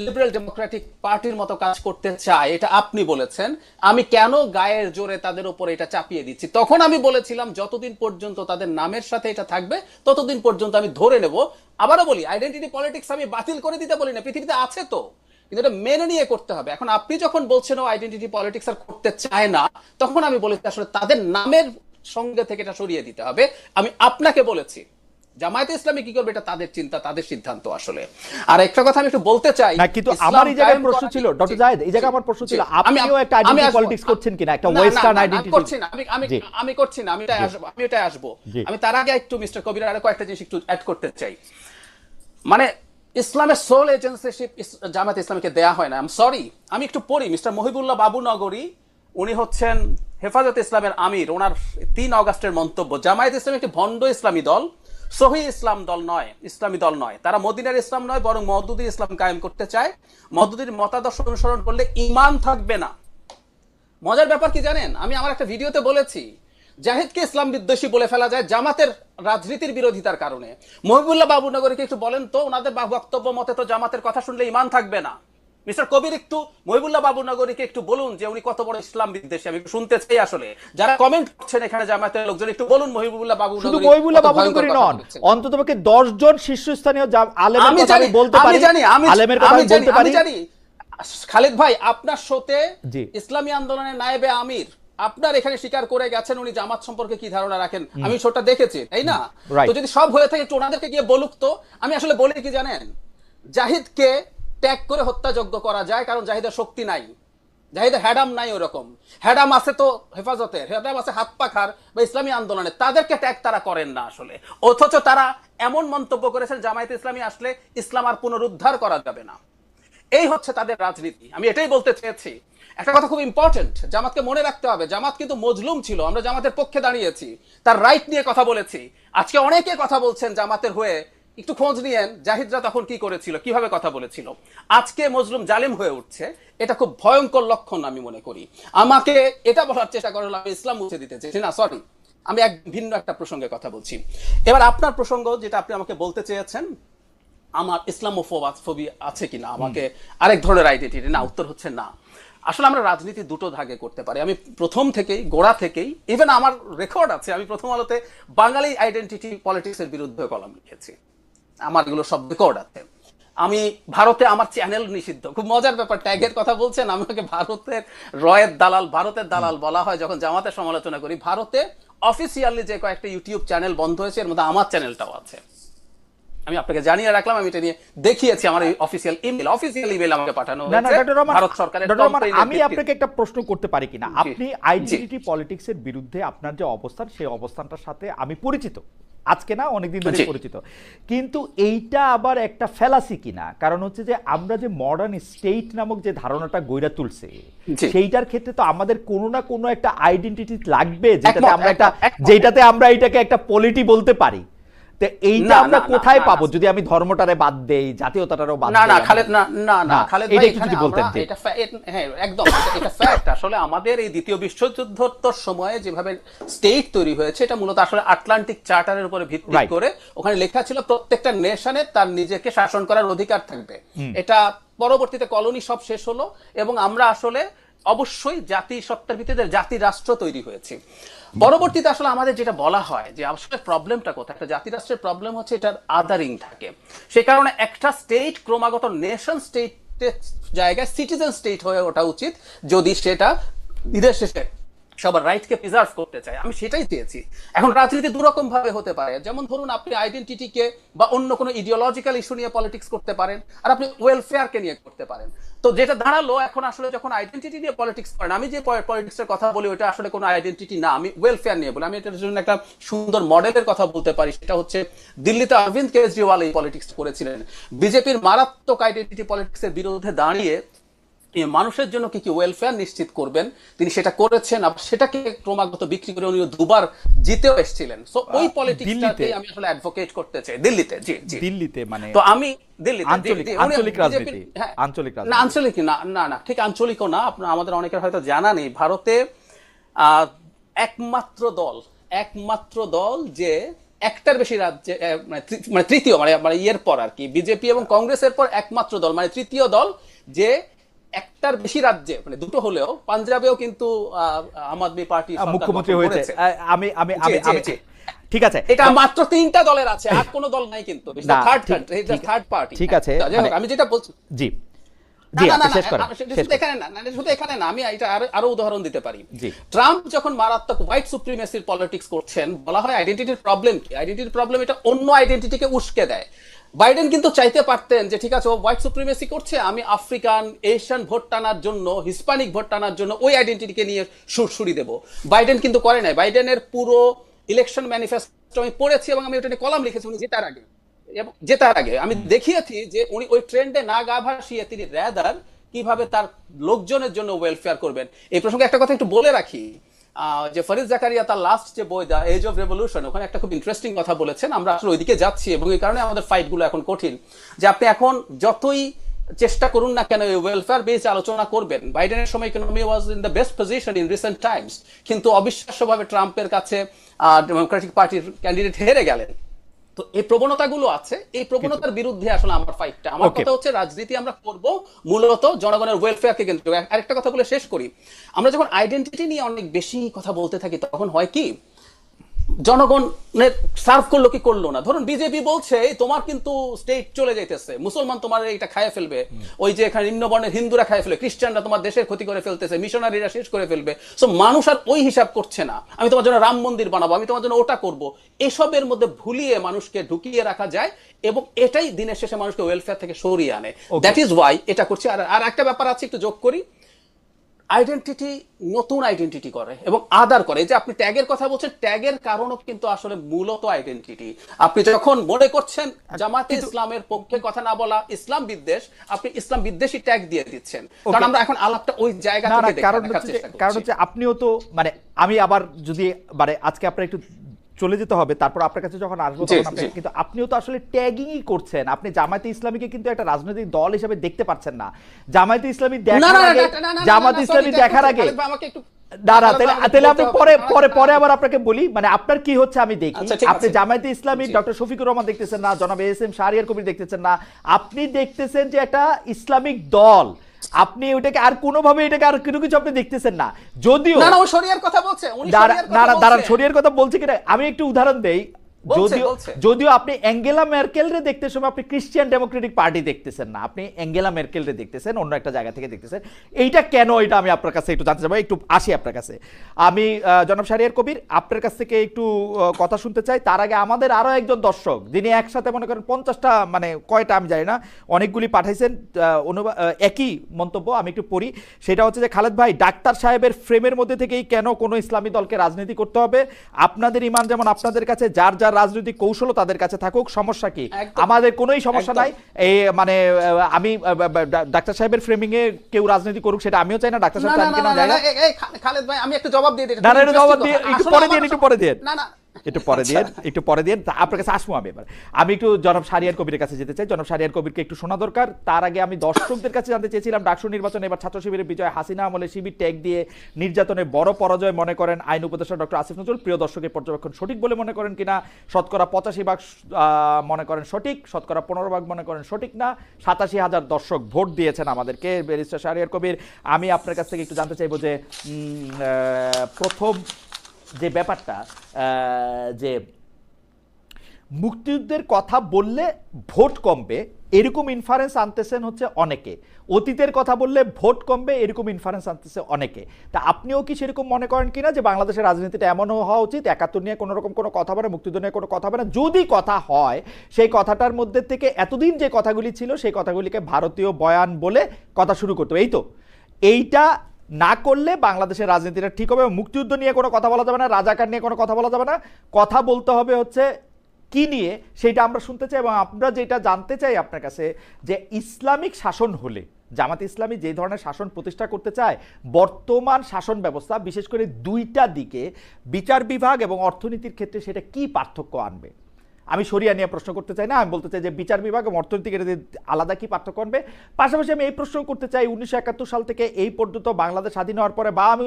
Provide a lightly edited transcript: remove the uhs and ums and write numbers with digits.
Liberal Democratic পার্টির মতো কাজ করতে চায়, এটা আপনি বলেছেন। আমি কেন গায়ের জোরে তাদের উপর এটা চাপিয়ে দিচ্ছি? তখন আমি বলেছিলাম যতদিন পর্যন্ত তাদের নামের সাথে এটা থাকবে ততদিন পর্যন্ত আমি ধরে নেব। আবারও বলি, আইডেন্টিটি পলিটিক্স আমি বাতিল করে দিতে বলি না, পৃথিবীতে আছে তো, কিন্তু এটা মেনে নিয়ে করতে হবে। এখন আপনি যখন বলছেন আইডেন্টিটি পলিটিক্স আর করতে চায় না, তখন আমি বলেছি আসলে তাদের নামের সঙ্গে থেকে এটা সরিয়ে দিতে হবে। আমি আপনাকে বলেছি জামায়াতে ইসলামী কি করবে এটা তাদের চিন্তা, তাদের সিদ্ধান্ত আসলে। আর একটা কথা আমি একটু বলতে চাই না, কিন্তু আমার এই জায়গায় প্রশ্ন ছিল ডক্টর জায়েদ, এই জায়গায় আমার প্রশ্ন ছিল আপনিও একটা আইডেন্টিটি পলিটিক্স করছেন কিনা, একটা ওয়েস্টার্ন আইডেন্টিটি? করছি না, আমি করছি না, আমি এটাই আসবো। আমি তার আগে একটু মিস্টার কবির আরো কয়েকটা জিনিস একটু অ্যাড করতে চাই। মানে ইসলামের সোল এজেন্সিশিপ জামায়াতে ইসলামীকে দেয়া হয় না। আই এম সরি, আমি একটু পড়ি। মিস্টার মহিবুল্লাহ বাবু নগরী, উনি হচ্ছেন হেফাজত ইসলামের আমির, ওনার 3 অগাস্টের মন্তব্য, জামায়াত ইসলামী একটি ভণ্ড ইসলামী দল, সহি ইসলাম দল নয়, ইসলামী দল নয়। তারা মদিনার ইসলাম নয়, বরং মওদুদি ইসলাম কায়েম করতে চায়। মওদুদির মতাদর্শ অনুসরণ করলে ঈমান থাকবে না। মজার ব্যাপার কি জানেন, আমি আমার একটা ভিডিওতে বলেছি জাহিদকে ইসলাম বিদ্বেষী বলে ফেলা যায় জামাতের রাজনীতির বিরোধিতার কারণে। মহিবুল্লাহ বাবুনগরীকে একটু বলেন তো, ওনাদের বক্তব্য মতে তো জামাতের কথা শুনলে ঈমান থাকবে না। মিস্টার কবির একটু মহিবুল্লাহ বাবুনগরীকে একটু বলুন যে উনি কত বড় ইসলাম বিদ্বেষী। আমি একটু শুনতে চাই আসলে, যারা কমেন্ট করছেন এখানে জামায়াতের লোকজন, একটু বলুন মহিবুল্লাহ বাবুনগরী। শুধু মহিবুল্লাহ বাবুনগরী নন, অন্ততপক্ষে 10 জন শীর্ষস্থানীয় আলেমের কথা আমি বলতে পারি, আলেমের কথা আমি বলতে পারি। আমি জানি খালিদ ভাই, আপনার শোতে ইসলামী আন্দোলনের নায়েবে আমির আপনার এখানে স্বীকার করে গেছেন উনি জামাত সম্পর্কে কি ধারণা রাখেন, আমি শোটা দেখেছি, তাই না? তো যদি সব হয়ে থাকে একটু ওনাদেরকে গিয়ে বলুক তো। আমি আসলে বলি কি জানেন, জাহিদকে ট্যাগ করে হত্যাযোগ্য করা যায়, কারণ জাহিদের শক্তি নাই, জাহিদের হ্যাডাম নাই। ওরকম হ্যাডাম আছে তো হেফাজতের, হ্যাডাম আছে হাত পাখার বা ইসলামী আন্দোলনে, তাদেরকে ট্যাগ তারা করেন না আসলে। অথচ তারা এমন মন্তব্য করেছেন জামায়াতে ইসলামী আসলে ইসলাম আর পুনরুদ্ধার করা যাবে না। এই হচ্ছে তাদের রাজনীতি। আমি এটাই বলতে চেয়েছি। একটা কথা খুব ইম্পর্টেন্ট, জামাতকে মনে রাখতে হবে, জামাত কিন্তু মজলুম ছিল, আমরা জামাতের পক্ষে দাঁড়িয়েছি, তার রাইট নিয়ে কথা বলেছি। আজকে অনেকে কথা বলছেন জামাতের হয়ে, একটু খোঁজ নিয়েন জাহিদরা তখন কি করেছিল, কিভাবে কথা বলেছিল। আজকে মজলুম জালিম হয়ে উঠছে, এটা খুব ভয়ঙ্কর লক্ষণ আমি মনে করি। আমাকে এটা বলার চেষ্টা করা হলো আমি ইসলাম মুছে দিতে চেয়েছি না, সরি, আমি ভিন্ন একটা প্রসঙ্গে কথা বলছি। এবার আপনার প্রসঙ্গ যেটা আপনি আমাকে বলতে চেয়েছেন, আমার ইসলামোফোবি আছে কিনা, আমাকে আরেক ধরনের আইডেন্টিটি, না, উত্তর হচ্ছে না। আসলে আমরা রাজনীতি দুটো ভাগে করতে পারি। আমি প্রথম থেকেই, গোড়া থেকেই, ইভেন আমার রেকর্ড আছে, আমি প্রথম আলোতে বাঙালি আইডেন্টিটি পলিটিক্সের বিরুদ্ধে কলাম লিখেছি, আমার এগুলো সব রেকর্ড আছে। আমি ভারতে আমার চ্যানেল নিষিদ্ধ। খুব মজার ব্যাপার, ট্যাগের কথা বলছেন, আমাকে ভারতের ভারতের দালাল বলা হয় যখন জামাতের সমালোচনা করি। ভারতে অফিসিয়ালি যে কয়েকটা ইউটিউব চ্যানেল বন্ধ হয়েছে, এর মধ্যে আমার চ্যানেলটাও আছে। আমি আপনাকে জানিয়ে রাখলাম, আমি এটা নিয়ে দেখিয়েছি, আমার অফিসিয়াল ইমেল আমাকে পাঠানো হয়েছে ভারত সরকারের। আমি আপনাকে একটা প্রশ্ন করতে পারি কিনা, আপনি আইডেন্টিটি পলিটিক্সের বিরুদ্ধে আপনার যে অবস্থান, সেই অবস্থানটার সাথে আমি পরিচিত, আজকে না অনেকদিন ধরে পরিচিত, কিন্তু এইটা আবার একটা ফ্যালাসি কিনা? কারণ হচ্ছে যে আমরা যে মডার্ন স্টেট নামক যে ধারণাটা গইরা তুলছে, সেইটার ক্ষেত্রে তো আমাদের কোনো না কোনো একটা আইডেন্টিটি লাগবে, যেটাতে আমরা এটাকে একটা পলিটি বলতে পারি। তো এইটা আমরা কোথায় পাবো যদি আমি ধর্মটারে বাদ দেই, জাতীয়তাটারও বাদ দেই? না খালেদ, না খালেদ ভাই, এটা যদি বলতেন। এটা হ্যাঁ, একদম এটা ফ্যাক্ট। আসলে আমাদের এই দ্বিতীয় বিশ্বযুদ্ধোত্তর সময়ে যেভাবে স্টেট তৈরি হয়েছে, এটা মূলত আসলে আটলান্টিক চার্টারের উপরে ভিত্তি করে। ওখানে লেখা ছিল প্রত্যেকটা নেশনের তার নিজেকে শাসন করার অধিকার থাকবে। এটা পরবর্তীতে কলোনি সব শেষ হলো এবং আমরা আসলে অবশ্যই জাতি সত্তার ভিত্তিতে জাতি রাষ্ট্র তৈরি হয়েছে। পরবর্তীতে আসলে আমাদের যেটা বলা হয় যে আসলে প্রবলেমটা কোথায়, একটা জাতি রাষ্ট্রের প্রবলেম হচ্ছে এটার আদারিং থাকে। সে কারণে একটা স্টেট ক্রমাগত নেশন স্টেটের জায়গায় সিটিজেন স্টেট হয়ে ওঠা উচিত, যদি সেটা বিদেশ শেষে সবার রাইটকে প্রিজার্ভ করতে চায়। আমি সেটাই চেয়েছি। এখন রাজনীতি দুরকম ভাবে হতে পারে, যেমন ধরুন আপনি আইডেন্টিটিকে বা অন্য কোনো ইডিওলজিক্যাল ইস্যু নিয়ে পলিটিক্স করতে পারেন, আর আপনি ওয়েলফেয়ারকে নিয়ে করতে পারেন। তো যেটা দাঁড়ালো এখন আসলে যখন আইডেন্টিটি নিয়ে পলিটিক্স করেন, আমি যে পলিটিক্সের কথা বলি ওটা আসলে কোনো আইডেন্টিটি না, আমি ওয়েলফেয়ার নিয়ে বলি। আমি এটার জন্য একটা সুন্দর মডেলের কথা বলতে পারি, সেটা হচ্ছে দিল্লিতে অরবিন্দ কেজরিওয়াল এই পলিটিক্স করেছিলেন। বিজেপির মারাত্মক আইডেন্টিটি পলিটিক্সের বিরুদ্ধে দাঁড়িয়ে মানুষের জন্য কি কি ওয়েলফেয়ার নিশ্চিত করবেন তিনি সেটা করেছেন, আর সেটাকে ক্রমাগত বিক্রি করে উনি দুবার জিতেও এসেছিলেন। সো ওই পলিটিক্সটাকে আমি আসলে অ্যাডভোকেট করতে চাই দিল্লিতে। জি জি, দিল্লিতে, মানে তো আমি দিল্লিতে আঞ্চলিক রাজনীতি, না আঞ্চলিক না ঠিক আঞ্চলিকও না। আপনার আমাদের অনেকের হয়তো জানা নেই, ভারতে একমাত্র দল যে একটার বেশি রাজ্যে মানে তৃতীয় মানে ইয়ের পর আর কি, বিজেপি এবং কংগ্রেসের পর একমাত্র দল, মানে তৃতীয় দল যে একটার বেশি রাজ্যে, মানে দুটো হলেও পাঞ্জাবেও কিন্তু আম আদমি পার্টি মুখ্যমন্ত্রী হয়েছে। আমি আমি আমি ঠিক আছে, এটা মাত্র 3টা দলের আছে, আর কোনো দল নাই কিন্তু, থার্ড পার্টি। ঠিক আছে, আমি যেটা বলছি, জি শুধু এখানে না, আমি এটা আরো উদাহরণ দিতে পারি। ট্রাম্প যখন মারাত্মক হোয়াইট সুপ্রিমেসির পলিটিক্স করছেন, বলা হয় আইডেন্টিটির প্রবলেম কি, আইডেন্টিটির প্রবলেম এটা অন্য আইডেন্টিটিকে উস্কে দেয়। বাইডেন কিন্তু চাইতে পারতেন যে ঠিক আছে ও হোয়াইট সুপ্রিমেসি করছে, আমি আফ্রিকান এশিয়ান ভোট টানার জন্য, হিসপ্যানিক ভোট টানার জন্য ওই আইডেন্টিটিকে নিয়ে সুরসুরি দেব। বাইডেন কিন্তু করে নাই। বাইডেনের পুরো ইলেকশন ম্যানিফেস্টো আমি পড়েছি এবং আমি ওটা নিয়ে কলাম লিখেছি উনি জেতার আগে আমি দেখিয়েছি যে উনি ওই ট্রেন্ডে না গা ভাসিয়ে তিনি র্যাদার কিভাবে তার লোকজনের জন্য ওয়েলফেয়ার করবেন। এই প্রসঙ্গে একটা কথা একটু বলে রাখি, যে ফরিদ জাকারিয়া তার লাস্ট যে বই দা এজ অফ রেভলিউশন, ওখানে একটা খুব ইন্টারেস্টিং কথা বলেছেন। আমরা আসলে ওইদিকে যাচ্ছি এবং এই কারণে আমাদের ফাইট গুলো এখন কঠিন, যে আপনি এখন যতই চেষ্টা করুন না কেন ওয়েলফেয়ার বেস আলোচনা করবেন। বাইডেনের সময় economy was in the best position in recent Times, কিন্তু অবিশ্বাস্যভাবে ট্রাম্পের কাছে ডেমোক্রেটিক পার্টির ক্যান্ডিডেট হেরে গেলেন। তো এই প্রবণতাগুলো আছে, এই প্রবণতার বিরুদ্ধে আসলে আমার ফাইটটা, আমার কথা হচ্ছে রাজনীতি আমরা করব মূলত জনগণের ওয়েলফেয়ারকে কেন্দ্র করে। আরেকটা কথা বলে শেষ করি, আমরা যখন আইডেন্টিটি নিয়ে অনেক বেশি কথা বলতে থাকি তখন হয় কি, জনগণের সার্ভ করলো কি করলো না। ধরুন বিজেপি বলছে তোমার কিন্তু স্টেট চলে যাইতেছে, মুসলমান তোমার এটা খায় ফেলবে, ওই যে এখানে নিম্নবর্ণের হিন্দুরা খায় ফেলবে, খ্রিস্টানরা তোমার দেশের ক্ষতি করে ফেলতেছে, মিশনারিরা শেষ করে ফেলবে। সো মানুষ আর ওই হিসাব করছে না, আমি তোমার জন্য রাম মন্দির বানাবো, আমি তোমার জন্য ওটা করব। এসবের মধ্যে ভুলিয়ে মানুষকে ঢুকিয়ে রাখা যায় এবং এটাই দিনের শেষে মানুষকে ওয়েলফেয়ার থেকে সরিয়ে আনে। দ্যাট ইজ ওয়াই এটা করছি। আর একটা ব্যাপার আছে, একটু যোগ করি, আইডেন্টিটি নতুন আইডেন্টিটি করে এবং আদার করে। যে আপনি ট্যাগের কথা বলছেন, ট্যাগের কারণও কিন্তু আসলে মূলত আইডেন্টিটি। আপনি যখন মনে করছেন জামাতে ইসলামের পক্ষে কথা না বলা ইসলাম বিদ্বেষ, আপনি ইসলাম বিদ্বেষী ট্যাগ দিয়ে দিচ্ছেন। কারণ আমরা এখন আলাপটা ওই জায়গা থেকে দেখার চেষ্টা করছি। কারণ হচ্ছে আপনিও তো মানে আমি আবার যদি মানে আজকে আপনার একটু চলে যেতে হবে, তারপর আপনার কাছে যখন আসবো তখন আপনি, কিন্তু আপনিও তো আসলে ট্যাগিংই করছেন। আপনি জামায়াতে ইসলামীকে কিন্তু একটা রাজনৈতিক দল হিসেবে দেখতে পাচ্ছেন না। জামায়াতে ইসলামী দেখার আগে তাহলে আপনি পরে আবার আপনাকে বলি, মানে আপনার কি হচ্ছে আমি দেখি। আপনি জামায়াতে ইসলামী ডক্টর শফিকুর রহমান দেখতেছেন না, জনাব এস এম শাহরিয়ার কবির দেখতেছেন না, আপনি দেখতেছেন যে একটা ইসলামিক দল। আপনি ওটাকে আর কোনোভাবে এটাকে আর কোনো কিছু আপনি দেখতেছেন না। যদিও না ও শরিয়ার কথা বলছে, দাঁড়ান শরিয়ার কথা বলছে কিনা আমি একটু উদাহরণ দেই। যদিও আপনি অ্যাঙ্গেলা মেরকেল রে দেখতে সময় আপনি ক্রিশ্চিয়ান ডেমোক্রেটিক পার্টি দেখতেছেন না, আপনি অ্যাঙ্গেলা মেরকেল রে দেখতেছেন, অন্য একটা জায়গা থেকে দেখতেছেন। এইটা কেন, এটা আমি আপনার কাছে একটু জানতে চাই। একটু আসি আপনার কাছে। আমি জনাব শাহরিয়ার কবির আপনার কাছ থেকে একটু কথা শুনতে চাই। তার আগে আমাদের আরো একজন দর্শক যিনি একসাথে মনে করেন 50টা মানে কয়টা আমি জানি না, অনেকগুলি পাঠাইছেন একই মন্তব্য, আমি একটু পড়ি। সেটা হচ্ছে যে খালেদ ভাই, ডাক্তার সাহেবের ফ্রেমের মধ্যে থেকেই কেন কোনো ইসলামী দলকে রাজনীতি করতে হবে? আপনাদের ইমান যেমন আপনাদের কাছে, যার যার রাজনৈতিক কৌশল তাদের কাছে থাকুক, সমস্যা কি? আমাদের কোনোই সমস্যা নাই। এই মানে আমি ডাক্তার সাহেবের ফ্রেমিং এ কেউ রাজনীতি করুক সেটা আমিও চাই না, ডাক্তার সাহেব চান কিনা জানি না। খালেদ ভাই আমি একটু জবাব দিয়ে দিই। না জবাব দিয়ে একটু পরে দিন, একটু পরে দিন। না একটু পরে দিয়ে আপনার কাছে আসবো। আমি একটু জনাব শাহরিয়ার কবিরের কাছে যেতে চাই। জনাব শাহরিয়ার কবিরকে একটু শোনা দরকার। তার আগে আমি দর্শকদের কাছে জানতে চেয়েছিলাম, ডাকসু নির্বাচনে এবার ছাত্র শিবিরের বিজয়, হাসিনা আমলে শিবির ট্যাগ দিয়ে নির্যাতনে বড় পরাজয় মনে করেন আইন উপদেষ্টা ডক্টর আসিফ নজরুল। প্রিয় দর্শকের পর্যবেক্ষণ সঠিক বলে মনে করেন কিনা? শতকরা 85% মনে করেন সঠিক, শতকরা 15% মনে করেন সঠিক না। 87,000 দর্শক ভোট দিয়েছেন আমাদেরকে। ব্যারিস্টার শাহরিয়ার কবির, আমি আপনার কাছ থেকে একটু জানতে চাইবো যে প্রথম যে ব্যাপারটা, যে মুক্তিযুদ্ধের কথা বললে ভোট কমবে এরকম ইনফারেন্স আনতেছেন হচ্ছে অনেকে, অতীতের কথা বললে ভোট কমবে এরকম ইনফারেন্স আনতেছে অনেকে। তা আপনিও কি সেরকম মনে করেন কিনা যে বাংলাদেশের রাজনীতিটা এমনও হওয়া উচিত 71 নিয়ে কোনো রকম কোনো কথা হবে না, মুক্তিযুদ্ধ নিয়ে কোনো কথা হবে না, যদি কথা হয় সেই কথাটার মধ্যে থেকে এতদিন যে কথাগুলি ছিল সেই কথাগুলিকে ভারতীয় বয়ান বলে কথা শুরু করতে হবে? এই তো এইটা না করলে বাংলাদেশের রাজনীতিটা ঠিক হবে। মুক্তিযুদ্ধ নিয়ে কোনো কথা বলা যাবে না, রাজাকার নিয়ে কোনো কথা বলা যাবে না, কথা বলতে হবে হচ্ছে কি নিয়ে সেটা আমরা শুনতে চাই। এবং আমরা যেটা জানতে চাই আপনার কাছে, যে ইসলামিক শাসন হলে জামাত ইসলামী যে ধরনের শাসন প্রতিষ্ঠা করতে চায়, বর্তমান শাসন ব্যবস্থা বিশেষ করে দুইটা দিকে বিচার বিভাগ এবং অর্থনীতির ক্ষেত্রে সেটা কি পার্থক্য আনবে? আমি শরিয়া নিয়ে প্রশ্ন করতে চাই না, আমি বলতে চাই যে বিচার বিভাগ এবং অর্থনৈতিক আলাদা কি পার্থক্য আনবে। পাশাপাশি আমি এই প্রশ্ন করতে চাই, 1971 সাল থেকে এই পর্যন্ত বাংলাদেশ স্বাধীন হওয়ার পরে বা আমি